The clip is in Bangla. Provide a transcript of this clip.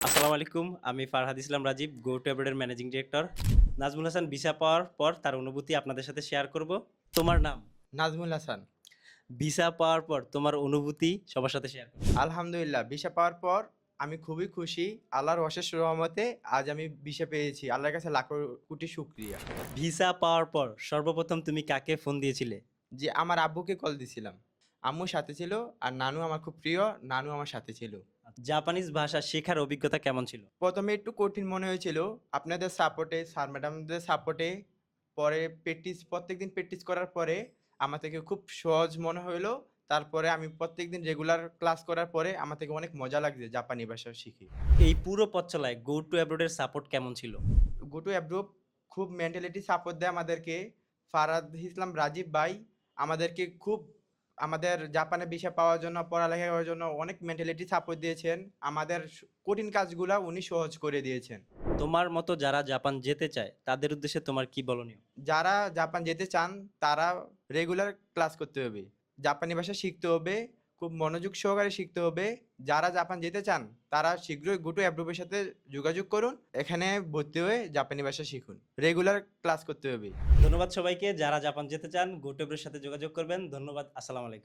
আসসালামু আলাইকুম। আমি Farhad Islam Rajib, go to abroad এর managing director. Nazmul Hasan visa পাওয়ার পর তার অনুভূতি আপনাদের সাথে শেয়ার করব। তোমার নাম? নাজমুল হাসান। ভিসা পাওয়ার পর তোমার অনুভূতি সবার সাথে শেয়ার করো। আলহামদুলিল্লাহ ভিসা পাওয়ার পর আমি খুবই খুশি। আল্লাহর অশেষ রহমতে আজ আমি ভিসা পেয়েছি। আল্লাহর কাছে লাখো কোটি শুকরিয়া। ভিসা পাওয়ার পর সর্বপ্রথম তুমি কাকে ফোন দিয়েছিলে? যে আমার আব্বুকে কল দিছিলাম। আম্মু সাথে ছিল আর নানু আমার খুব প্রিয়। নানু আমার সাথে ছিল। জাপানিজ ভাষা শেখার অভিজ্ঞতা কেমন ছিল? ১ম এ একটু কঠিন মনে হয়েছিল। আপনাদের সাপোর্টে, স্যার ম্যাডামদের সাপোর্টে পরে প্রত্যেকদিন প্র্যাকটিস করার পরে আমার থেকে খুব সহজ মনে হইলো। তারপরে আমি প্রত্যেকদিন রেগুলার ক্লাস করার পরে আমার থেকে অনেক মজা লাগছে জাপানি ভাষা শিখে। এই পুরো পথ চলায় গো টু অ্যাব্রড এর সাপোর্ট কেমন ছিল? গোটু অ্যাব্রো খুব মেন্টালিটি সাপোর্ট দেয় আমাদেরকে। ফারহাদ ইসলাম রাজীব ভাই আমাদেরকে খুব আমাদের জাপানে ভিসা পাওয়ার জন্য, পড়ালেখা করার জন্য অনেক মেন্টালিটি সাপোর্ট দিয়েছেন। আমাদের কঠিন কাজগুলা উনি সহজ করে দিয়েছেন। তোমার মতো যারা জাপান যেতে চায় তাদের উদ্দেশ্যে তোমার কি বলনীয়? যারা জাপান যেতে চান তারা রেগুলার ক্লাস করতে হবে। জাপানি ভাষা শিখতে হবে, খুব মনোযোগ সহকারে শিখতে হবে। যারা জাপান যেতে চান তারা শীঘ্রই গোটু অ্যাপ্রুভের সাথে যোগাযোগ করুন। এখানে ভর্তি হয়ে জাপানি ভাষা শিখুন। রেগুলার ক্লাস করতে হবে। ধন্যবাদ সবাইকে। যারা জাপান যেতে চান গো টু অ্যাব্রড এর সাথে যোগাযোগ করবেন। ধন্যবাদ। আসসালামু আলাইকুম।